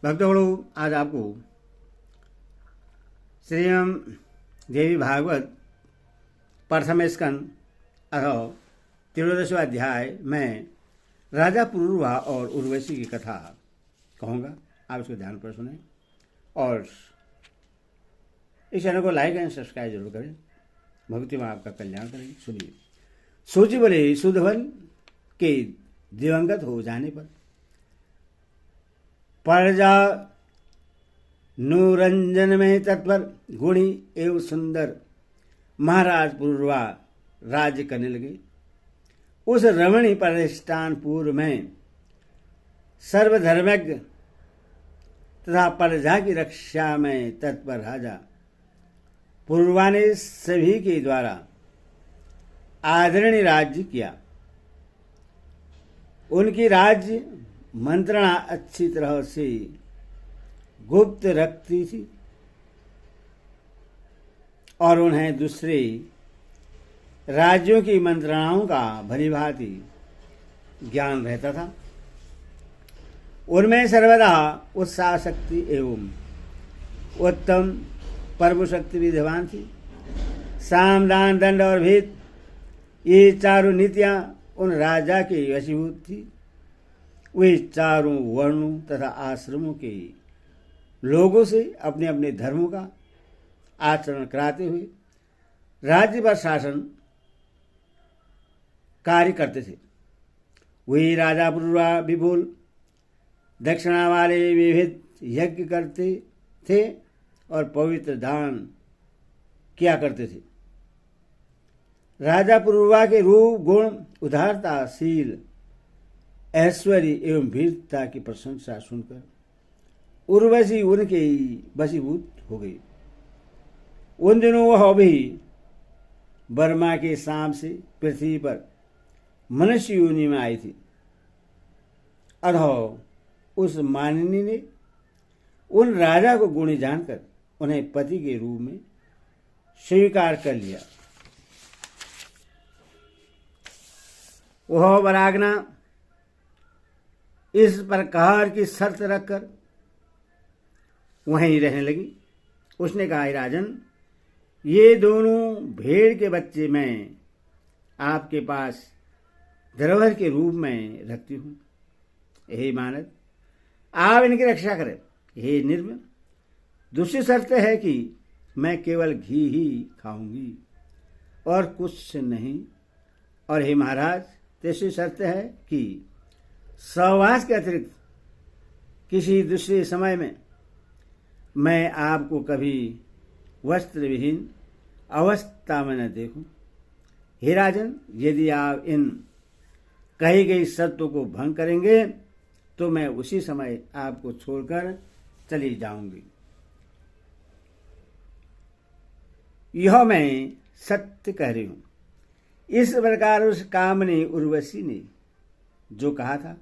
भक्तों, आज आपको श्रीराम देवी भागवत प्रथम स्कंद अथवा 13वां अध्याय में राजा पुरूरवा और उर्वशी की कथा कहूँगा। आप इसको ध्यान पर सुने और इस चैनल को लाइक एंड सब्सक्राइब जरूर करें। भक्ति में आपका कल्याण करें। सुनिए। सोची बोले, सुधवल के दिवंगत हो जाने पर प्रजा नुरंजन में तत्पर गुणी एवं सुंदर महाराज पुरूरवा राज्य करने लगे। उस रमणी प्रतिष्ठानपुर में सर्वधर्मज्ञ तथा प्रजा की रक्षा में तत्पर राजा पुरूरवा ने सभी के द्वारा आदरणीय राज्य किया। उनकी राज्य मंत्रणा अच्छी तरह से गुप्त रखती थी और उन्हें दूसरे राज्यों की मंत्रणाओं का भलीभांति ज्ञान रहता था। उनमें सर्वदा उत्साह शक्ति एवं उत्तम पर्व शक्ति विद्यमान थी। साम दान दंड और भेद, ये चारों नीतियां उन राजा के वशीभूत थी। वे चारों वर्णों तथा आश्रमों के लोगों से अपने अपने धर्मों का आचरण कराते हुए राज्य पर शासन कार्य करते थे। वे राजा पुरूरवा विपुल दक्षिणा वाले विविध यज्ञ करते थे और पवित्र दान किया करते थे। राजा पुरूरवा के रूप, गुण, उदारता, शील, ऐश्वर्य एवं वीरता की प्रशंसा सुनकर उर्वशी उनके वशीभूत हो गई। उन दिनों वह भी बर्मा के शाम से पृथ्वी पर मनुष्य योनि में आई थी। अतः उस मानिनी ने उन राजा को गुणी जानकर उन्हें पति के रूप में स्वीकार कर लिया। वह वरागना इस प्रकार की शर्त रखकर वहीं रहने लगी। उसने कहा, राजन, ये दोनों भेड़ के बच्चे मैं आपके पास धरोहर के रूप में रखती हूँ। हे मानद, आप इनकी रक्षा करें। हे निर्मल, दूसरी शर्त है कि मैं केवल घी ही खाऊंगी और कुछ नहीं। और हे महाराज, तीसरी शर्त है कि सहवास के अतिरिक्त किसी दूसरे समय में मैं आपको कभी वस्त्र विहीन अवस्था में न देखूं। हे राजन, यदि आप इन कही गई शर्तों को भंग करेंगे तो मैं उसी समय आपको छोड़कर चली जाऊंगी। यह मैं सत्य कह रही हूं। इस प्रकार उस कामनी उर्वशी ने जो कहा था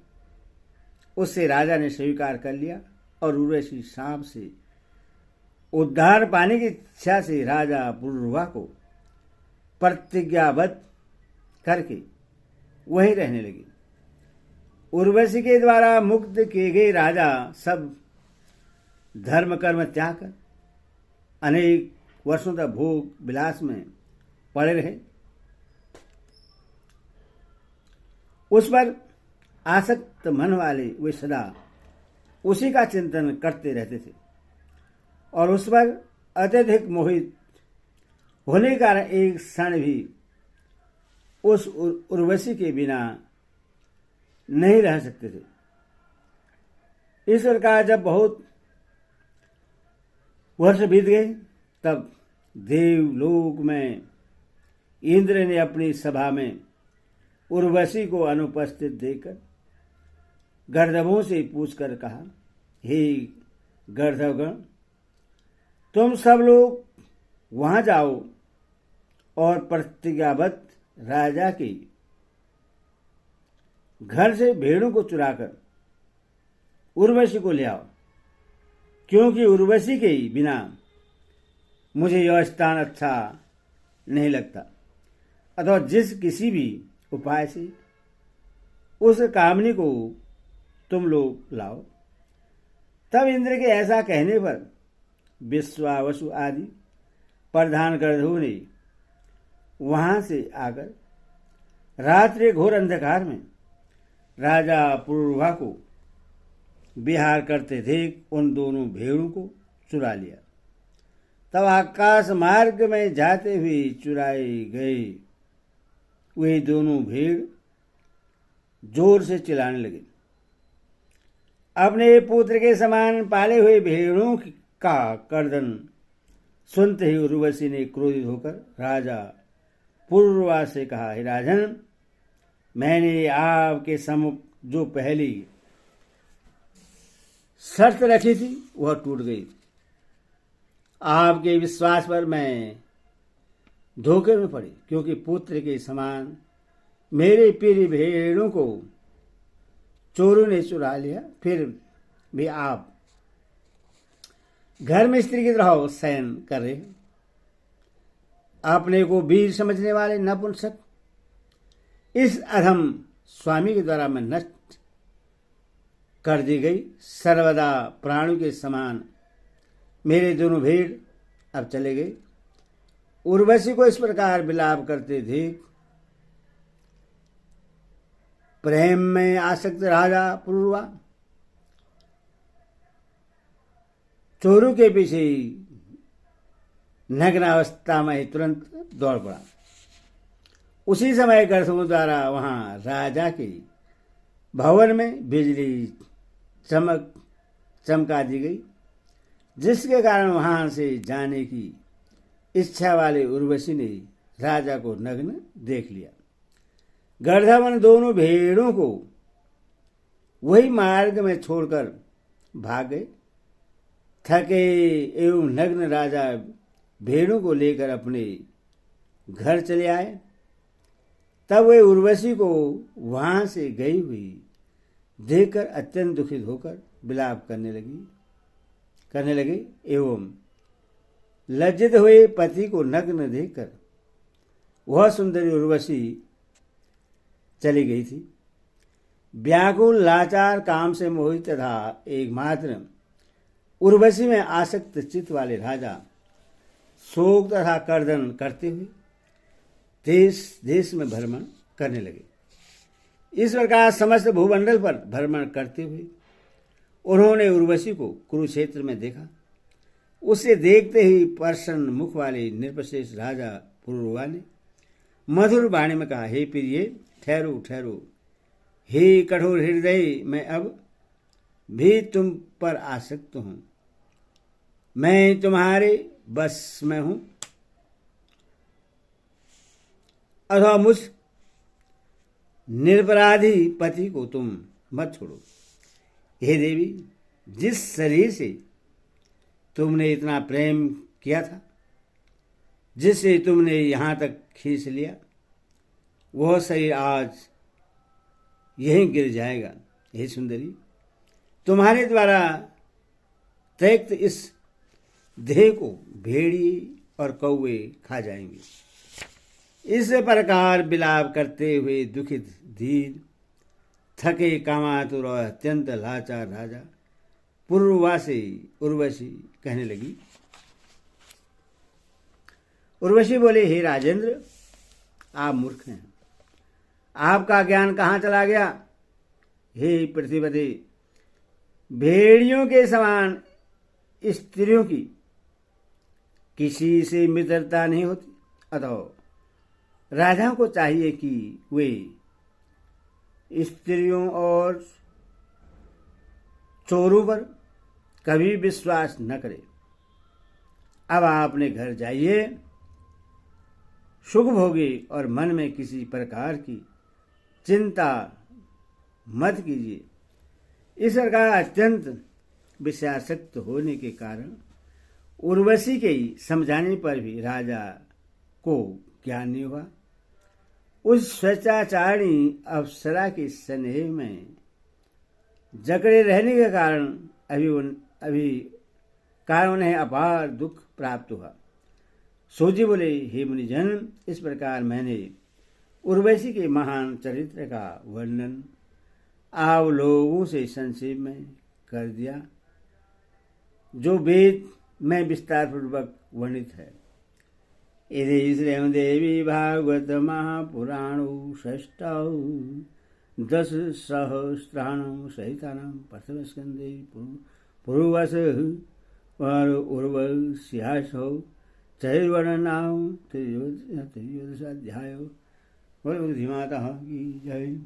उससे राजा ने स्वीकार कर लिया और उर्वशी सांप से उद्धार पाने की इच्छा से राजा पुरूरवा को प्रतिज्ञाबद्ध करके वहीं रहने लगी। उर्वशी के द्वारा मुक्त किए गए राजा सब धर्म कर्म त्याग कर अनेक वर्षों तक भोग विलास में पड़े रहे। उस पर आसक्त मन वाले वे सदा उसी का चिंतन करते रहते थे और उस पर अत्यधिक मोहित होने के कारण एक क्षण भी उस उर्वशी के बिना नहीं रह सकते थे। इस प्रकार जब बहुत वर्ष बीत गए तब देवलोक में इंद्र ने अपनी सभा में उर्वशी को अनुपस्थित देखकर गर्दभों से पूछकर कहा, हे गर्दभगण, तुम सब लोग वहां जाओ और प्रतिज्ञाबद्ध राजा के घर से भेड़ों को चुराकर उर्वशी को ले आओ, क्योंकि उर्वशी के बिना मुझे यह स्थान अच्छा नहीं लगता। अथवा जिस किसी भी उपाय से उस कामनी को तुम लोग लाओ। तब इंद्र के ऐसा कहने पर विश्वावसु आदि प्रधान गणधर्वों ने वहां से आकर रात्रि घोर अंधकार में राजा पुरुरवा को विहार करते देख उन दोनों भेड़ों को चुरा लिया। तब आकाश मार्ग में जाते हुए चुराए गए वे दोनों भेड़ जोर से चिल्लाने लगे। अपने पुत्र के समान पाले हुए भेड़ों का कर्दन सुनते ही उर्वशी ने क्रोधित होकर राजा पुरुरवा से कहा, हे राजन, मैंने आपके सम्मुख जो पहली शर्त रखी थी वह टूट गई। आपके विश्वास पर मैं धोखे में पड़ी, क्योंकि पुत्र के समान मेरे प्रिय भेड़ों को चोरों ने चुरा लिया। फिर भी आप घर में स्त्री की तरह शयन कर रहे हैं। अपने को वीर समझने वाले नपुंसक, इस अधम स्वामी के द्वारा मैं नष्ट कर दी गई। सर्वदा प्राणों के समान मेरे दोनों भेड़ अब चले गए। उर्वशी को इस प्रकार विलाप करते देख प्रेम में आसक्त राजा पुरुरवा चोरों के पीछे नग्नावस्था में तुरंत दौड़ पड़ा। उसी समय गणधर्वों द्वारा वहां राजा के भवन में बिजली चमका दी गई, जिसके कारण वहां से जाने की इच्छा वाले उर्वशी ने राजा को नग्न देख लिया। गणधर्व दोनों भेड़ों को वही मार्ग में छोड़कर भाग गए। थके एवं नग्न राजा भेड़ों को लेकर अपने घर चले आए। तब वे उर्वशी को वहां से गई हुई देखकर अत्यंत दुखित होकर विलाप करने लगे एवं लज्जित हुए पति को नग्न देखकर वह सुंदरी उर्वशी चली गई थी। व्याकुल लाचार काम से मोहित तथा एकमात्र उर्वशी में आसक्त चित्त वाले राजा शोक तथा कर्दन करते हुए देश देश में भ्रमण करने लगे। इस प्रकार समस्त भूमंडल पर भ्रमण करते हुए उन्होंने उर्वशी को कुरुक्षेत्र में देखा। उसे देखते ही प्रसन्न मुख वाले निर्पशेष राजा पुरुरवा ने मधुर वाणी में कहा, हे प्रिय, ठहरो ठहरो। हे कठोर हृदय, मैं अब भी तुम पर आसक्त हूं। मैं तुम्हारे बस में हूं, अथवा मुझ निरपराधी पति को तुम मत छोड़ो। हे देवी, जिस शरीर से तुमने इतना प्रेम किया था, जिससे तुमने यहां तक खींच लिया, वह शरीर आज यहीं गिर जाएगा। हे सुंदरी, तुम्हारे द्वारा त्यक्त इस देह को भेड़ी और कौवे खा जाएंगे। इस प्रकार विलाप करते हुए दुखित धीर थके कामातुर और अत्यंत लाचार राजा पुरुरवा से उर्वशी कहने लगी। उर्वशी बोले, हे राजेंद्र, आप मूर्ख हैं, आपका ज्ञान कहाँ चला गया। हे पृथ्वीपति, भेड़ियों के समान स्त्रियों की किसी से मित्रता नहीं होती, अतः राजाओं को चाहिए कि वे स्त्रियों और चोरों पर कभी विश्वास न करें। अब आप अपने घर जाइए, सुख भोगिए और मन में किसी प्रकार की चिंता मत कीजिए। इस प्रकार अत्यंत विषयासक्त होने के कारण उर्वशी के समझाने पर भी राजा को ज्ञान नहीं हुआ। उस स्वेच्छाचारिणी अप्सरा के स्नेह में जकड़े रहने के कारण उन्हें अपार दुख प्राप्त हुआ। सूजी बोले, हे मुनिजन, इस प्रकार मैंने उर्वशी के महान चरित्र का वर्णन आप लोगों से संक्षेप में कर दिया। जो वेद में विस्तार पूर्वक वर्णित है। इति श्रीमद्देवी भागवत महापुराणौ षष्ठौ दशसहस्राणां सहितानां प्रथमस्कन्धे पूर्ववसः उर्वश्यासौ चतुर्वर्णनां त्रयोदशाध्यायो। बोलो बुद्धिमाता की जय।